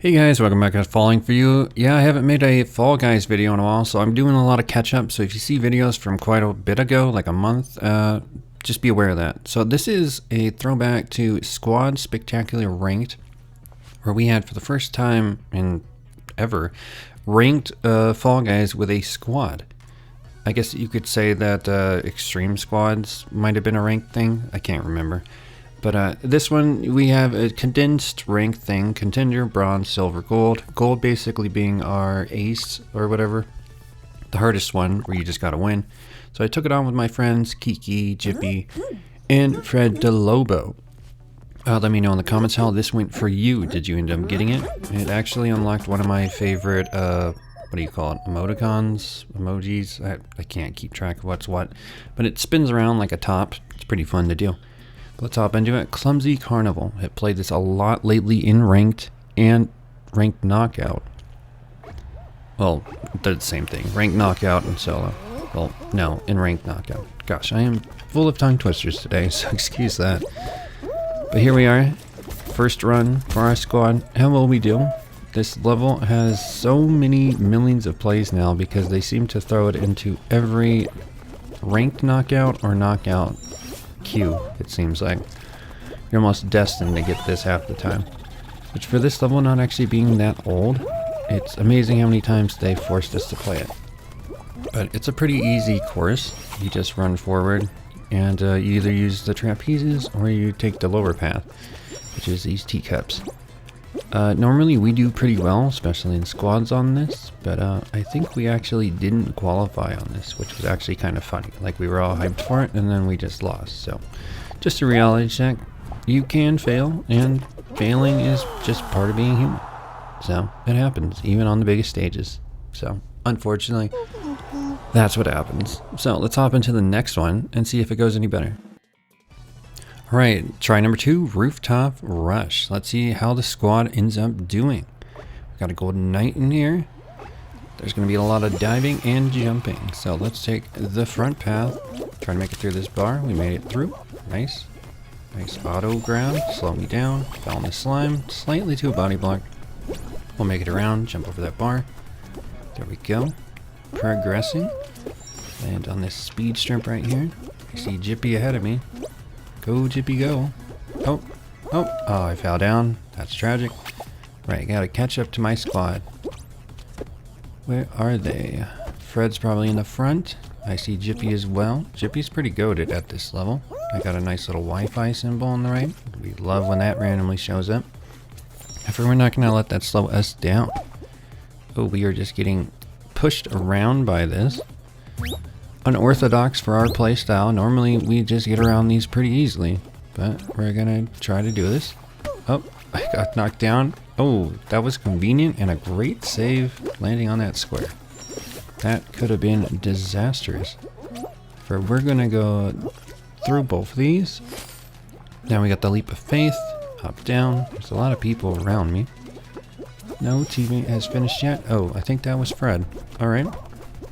Hey guys, welcome back to Falling For You. Yeah, I haven't made a Fall Guys video in a while, so I'm doing a lot of catch up. So if you see videos from quite a bit ago, like a month, just be aware of that. So this is a throwback to Squad Spectacular Ranked, where we had for the first time in ever ranked Fall Guys with a squad. I guess you could say that Extreme Squads might have been a ranked thing. I can't remember. But this one, we have a condensed rank thing, contender, bronze, silver, gold. Gold basically being our ace or whatever. The hardest one where you just gotta win. So I took it on with my friends, Kiki, Jippy, and Fred DeLobo. Let me know in the comments how this went for you. Did you end up getting it? It actually unlocked one of my favorite, what do you call it? Emoticons? Emojis? I can't keep track of what's what. But it spins around like a top. It's pretty fun to do. Let's hop into it. Clumsy Carnival. I've played this a lot lately in Ranked and Ranked Knockout. Well, they're the same thing. Ranked Knockout and Solo. Well, no, in Ranked Knockout. Gosh, I am full of tongue twisters today, so excuse that. But here we are. First run for our squad. How will we do? This level has so many millions of plays now because they seem to throw it into every Ranked Knockout or Knockout queue, it seems like. You're almost destined to get this half the time. Which for this level not actually being that old, it's amazing how many times they forced us to play it. But it's a pretty easy course. You just run forward and you either use the trapezes or you take the lower path, which is these teacups. Normally we do pretty well, especially in squads on this, but I think we actually didn't qualify on this, which was actually kind of funny. Like we were all hyped for it and then we just lost. So just a reality check. You can fail, and failing is just part of being human. So it happens, even on the biggest stages. So unfortunately, that's what happens. So let's hop into the next one and see if it goes any better. Alright, try number 2, Rooftop Rush. Let's see how the squad ends up doing. We got a golden knight in here. There's going to be a lot of diving and jumping. So let's take the front path. Try to make it through this bar. We made it through. Nice. Nice auto grab. Slow me down. Fell in the slime. Slightly to a body block. We'll make it around. Jump over that bar. There we go. Progressing. Land on this speed strip right here. I see Jippy ahead of me. Go, Jippy, go. Oh, I fell down. That's tragic. Right, gotta catch up to my squad. Where are they? Fred's probably in the front. I see Jippy as well. Jippy's pretty goated at this level. I got a nice little Wi-Fi symbol on the right. We love when that randomly shows up. However, we're not gonna let that slow us down. Oh, we are just getting pushed around by this. Unorthodox for our playstyle. Normally we just get around these pretty easily, but we're gonna try to do this. Oh, I got knocked down. Oh, that was convenient and a great save landing on that square. That could have been disastrous. For we're gonna go through both of these. Now we got the leap of faith. Hop down. There's a lot of people around me. No teammate has finished yet. Oh, I think that was Fred. Alright.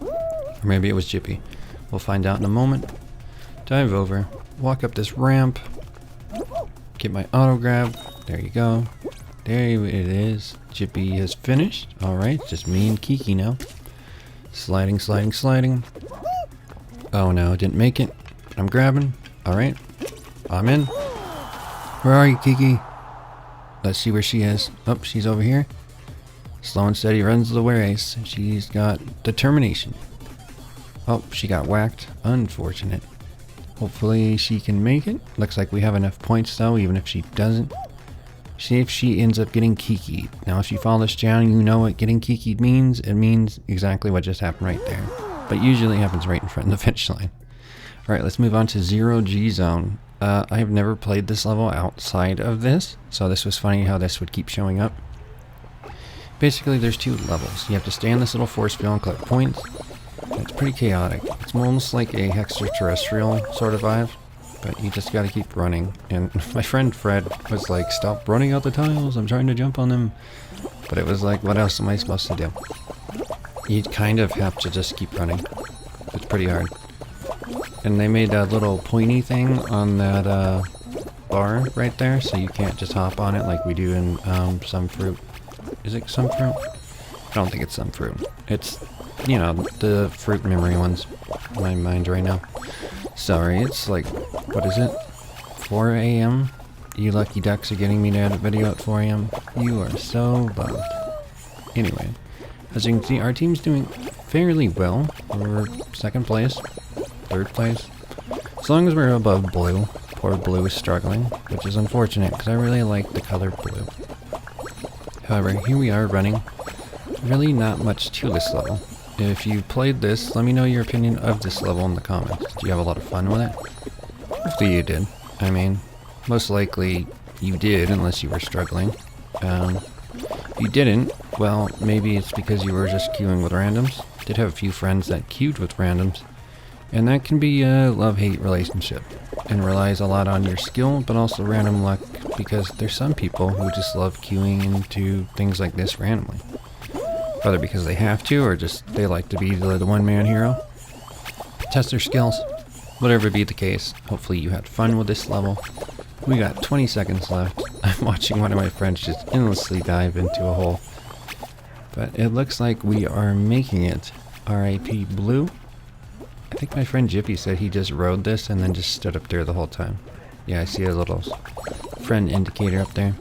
Or maybe it was Jippy. We'll find out in a moment. Dive over. Walk up this ramp. Get my auto grab. There you go. There it is. Jippy has finished. Alright, just me and Kiki now. Sliding, sliding, sliding. Oh no, didn't make it. I'm grabbing. Alright. I'm in. Where are you, Kiki? Let's see where she is. Oh, she's over here. Slow and steady runs the race. She's got determination. Oh, she got whacked. Unfortunate. Hopefully she can make it. Looks like we have enough points though, even if she doesn't. See if she ends up getting kikied. Now if you follow this down, you know what getting kikied means. It means exactly what just happened right there. But usually it happens right in front of the finish line. Alright, let's move on to Zero G Zone. I have never played this level outside of this, so this was funny how this would keep showing up. Basically there's 2 levels. You have to stay on this little force field and collect points. It's pretty chaotic. It's almost like a extraterrestrial sort of vibe, but you just gotta keep running. And my friend Fred was like, stop running out the tiles, I'm trying to jump on them. But it was like, what else am I supposed to do? You kind of have to just keep running. It's pretty hard. And they made a little pointy thing on that bar right there, so you can't just hop on it like we do in some fruit. Is it some fruit? I don't think it's some fruit. It's, you know, the fruit memory ones in my mind right now. Sorry, it's like, what is it? 4 a.m.? You lucky ducks are getting me to edit video at 4 a.m. You are so bummed. Anyway, as you can see, our team's doing fairly well. We're second place, third place. As long as we're above blue. Poor blue is struggling, which is unfortunate because I really like the color blue. However, here we are running. Really not much to this level. If you played this, let me know your opinion of this level in the comments. Do you have a lot of fun with it? Hopefully you did. I mean, most likely you did, unless you were struggling. If you didn't, well, maybe it's because you were just queuing with randoms. Did have a few friends that queued with randoms. And that can be a love-hate relationship. And relies a lot on your skill, but also random luck, because there's some people who just love queuing into things like this randomly. Whether because they have to, or just they like to be the one-man hero. Test their skills. Whatever be the case, hopefully you had fun with this level. We got 20 seconds left. I'm watching one of my friends just endlessly dive into a hole. But it looks like we are making it. R.I.P. Blue. I think my friend Jippy said he just rode this and then just stood up there the whole time. Yeah, I see a little friend indicator up there.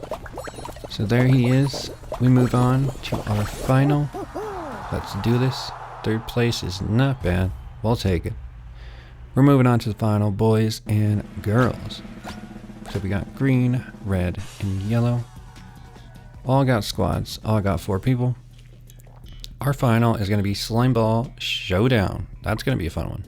So there he is. We move on to our final. Let's do this. Third place is not bad. We'll take it. We're moving on to the final, boys and girls. So we got green, red, and yellow. All got squads. All got 4 people. Our final is going to be Slime Ball Showdown. That's going to be a fun one.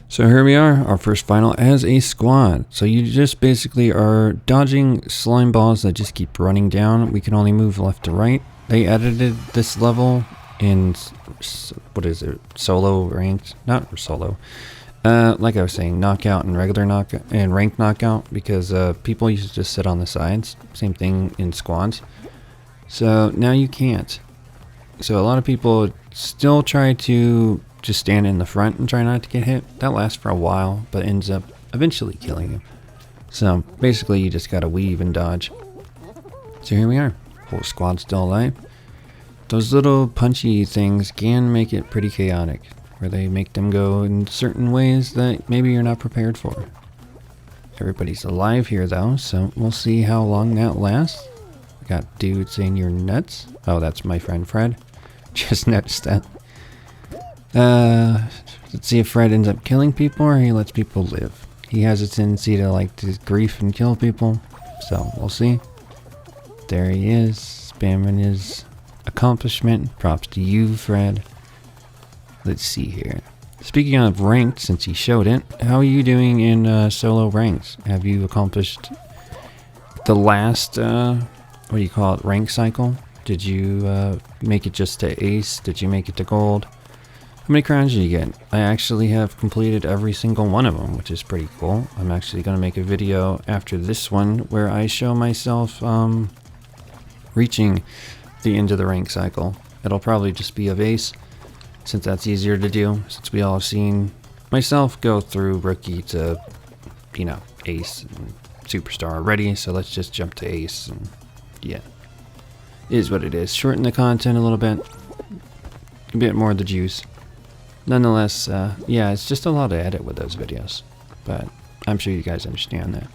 So here we are, our first final as a squad. So you just basically are dodging slime balls that just keep running down. We can only move left to right. They edited this level in, what is it, solo ranked? Not solo. Like I was saying, knockout and regular knockout and ranked knockout, because people used to just sit on the sides. Same thing in squads. So now you can't. So a lot of people still try to just stand in the front and try not to get hit. That lasts for a while, but ends up eventually killing you. So basically you just gotta weave and dodge. So here we are. Whole squad still alive. Those little punchy things can make it pretty chaotic, where they make them go in certain ways that maybe you're not prepared for. Everybody's alive here though, so we'll see how long that lasts. We got dude saying you're nuts. Oh, that's my friend Fred. Just noticed that. Let's see if Fred ends up killing people or he lets people live. He has a tendency to like to grief and kill people, so we'll see. There he is, spamming his accomplishment. Props to you, Fred. Let's see here. Speaking of ranked, since he showed it, how are you doing in solo ranks? Have you accomplished the last, what do you call it, rank cycle? Did you make it just to ace? Did you make it to gold? How many crowns did you get? I actually have completed every single one of them, which is pretty cool. I'm actually going to make a video after this one where I show myself reaching the end of the rank cycle. It'll probably just be of ace, since that's easier to do, since we all have seen myself go through rookie to, you know, ace and superstar already. So let's just jump to ace, and yeah. Is what it is. Shorten the content a little bit. A bit more of the juice. Nonetheless, yeah, it's just a lot to edit with those videos. But I'm sure you guys understand that.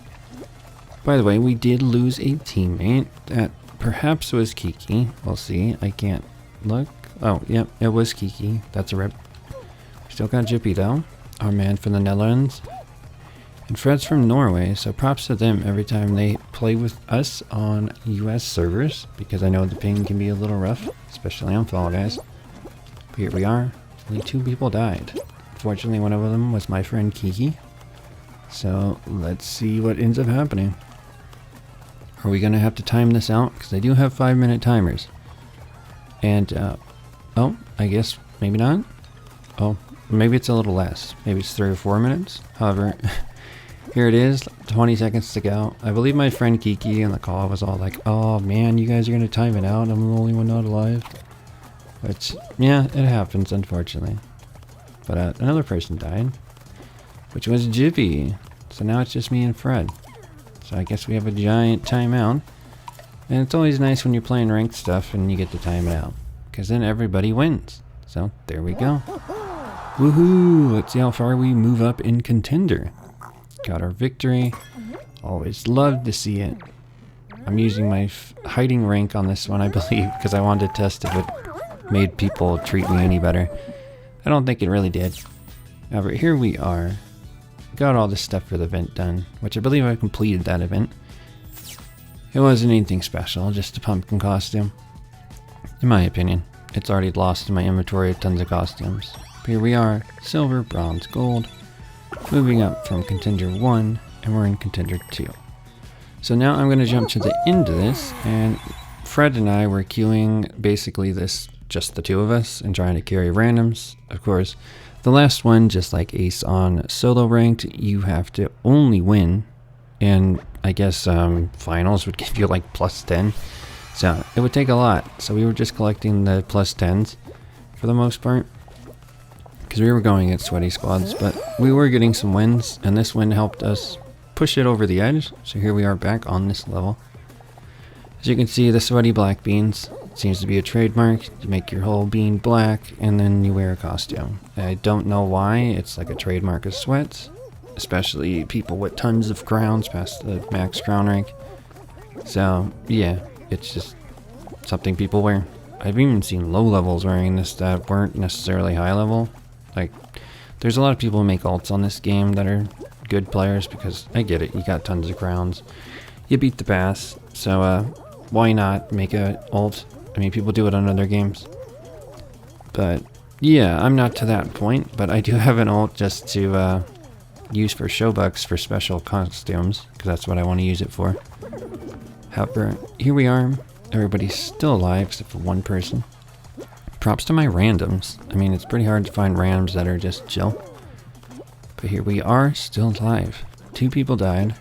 By the way, we did lose a teammate. That perhaps was Kiki. We'll see. I can't look. Oh, yep, it was Kiki. That's a rip. Still got Jippy though. Our man from the Netherlands. And Fred's from Norway, so props to them every time they play with us on US servers, because I know the ping can be a little rough, especially on Fall Guys. But here we are. Only 2 people died. Unfortunately, one of them was my friend Kiki. So let's see what ends up happening. Are we going to have to time this out? Because they do have 5-minute timers. And, oh, I guess maybe not. Oh, maybe it's a little less. Maybe it's 3 or 4 minutes. However... Here it is, 20 seconds to go. I believe my friend Kiki on the call was all like, oh man, you guys are going to time it out. I'm the only one not alive. Which, yeah, it happens, unfortunately. But another person died, which was Jippy. So now it's just me and Fred. So I guess we have a giant timeout. And it's always nice when you're playing ranked stuff and you get to time it out, because then everybody wins. So there we go. Woohoo! Let's see how far we move up in contender. Got our victory. Always love to see it. I'm using my hiding rank on this one, I believe, because I wanted to test if it made people treat me any better. I don't think it really did. However, here we are. Got all this stuff for the event done, which I believe I completed that event. It wasn't anything special, just a pumpkin costume. In my opinion, it's already lost in my inventory of tons of costumes. But here we are, silver, bronze, gold. Moving up from contender 1, and we're in contender 2. So now I'm going to jump to the end of this, and Fred and I were queuing basically this, just the two of us, and trying to carry randoms. Of course, the last one, just like Ace on solo ranked, you have to only win, and I guess finals would give you like plus 10. So it would take a lot. So we were just collecting the plus 10s for the most part, because we were going at sweaty squads, but we were getting some wins, and this win helped us push it over the edge. So here we are back on this level. As you can see, the sweaty black beans seems to be a trademark. You make your whole bean black and then you wear a costume. I don't know why it's like a trademark of sweats, especially people with tons of crowns past the max crown rank. So yeah, it's just something people wear. I've even seen low levels wearing this that weren't necessarily high level. Like, there's a lot of people who make ults on this game that are good players, because I get it, you got tons of crowns, you beat the pass, so why not make a ult? I mean, people do it on other games. But yeah, I'm not to that point, but I do have an ult just to use for showbucks for special costumes, because that's what I want to use it for. However, here we are. Everybody's still alive except for one person. Props to my randoms. I mean, it's pretty hard to find randoms that are just chill. But here we are, still alive. 2 people died.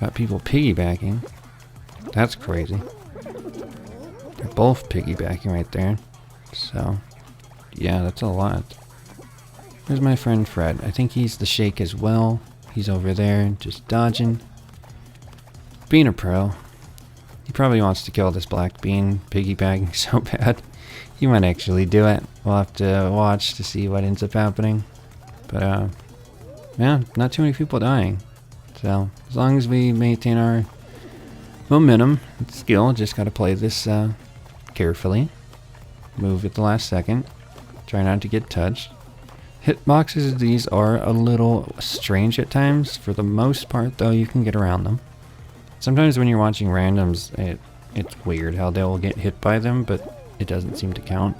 Got people piggybacking. That's crazy. They're both piggybacking right there. So, yeah, that's a lot. Where's my friend Fred? I think he's the Shake as well. He's over there, just dodging. Being a pro. He probably wants to kill this black bean piggybacking so bad. He might actually do it. We'll have to watch to see what ends up happening. But, yeah, not too many people dying. So, as long as we maintain our momentum and skill, just gotta play this carefully. Move at the last second. Try not to get touched. Hitboxes, these are a little strange at times. For the most part, though, you can get around them. Sometimes when you're watching randoms, it's weird how they'll get hit by them, but it doesn't seem to count.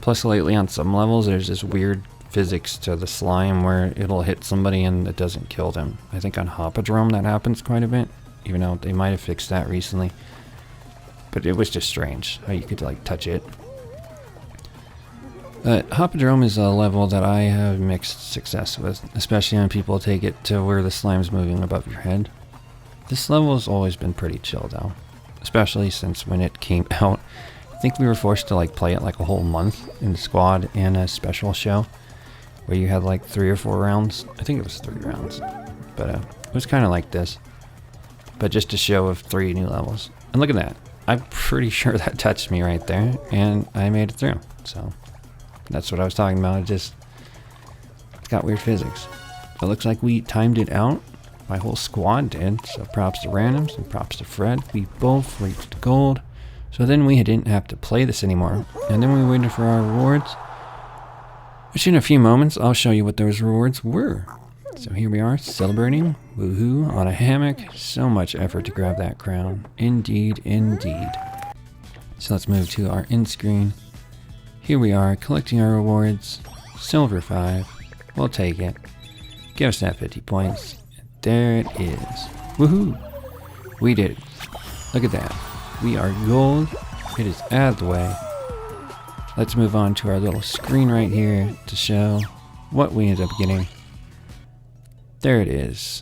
Plus, lately on some levels, there's this weird physics to the slime where it'll hit somebody and it doesn't kill them. I think on Hippodrome that happens quite a bit, even though they might have fixed that recently. But it was just strange how you could like touch it. Hippodrome is a level that I have mixed success with, especially when people take it to where the slime's moving above your head. This level has always been pretty chill though, especially since when it came out. I think we were forced to like play it like a whole month in the squad and a special show where you had like 3 or 4 rounds. I think it was 3 rounds, but it was kind of like this, but just a show of 3 new levels. And look at that. I'm pretty sure that touched me right there and I made it through. So that's what I was talking about. It's got weird physics. It looks like we timed it out. My whole squad did, so props to randoms and props to Fred. We both reached gold, so then we didn't have to play this anymore. And then we waited for our rewards, which in a few moments I'll show you what those rewards were. So here we are, celebrating, woohoo, on a hammock. So much effort to grab that crown. Indeed, indeed. So let's move to our end screen. Here we are, collecting our rewards. Silver 5, we'll take it. Give us that 50 points. There it is. Woohoo! We did it. Look at that. We are gold. It is out of the way. Let's move on to our little screen right here to show what we ended up getting. There it is.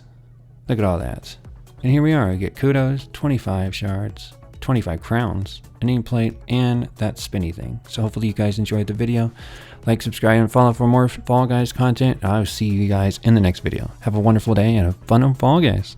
Look at all that. And here we are. We get kudos, 25 shards, 25 crowns, a nameplate, and that spinny thing. So hopefully you guys enjoyed the video. Like, subscribe, and follow for more Fall Guys content. I'll see you guys in the next video. Have a wonderful day and have fun on Fall Guys.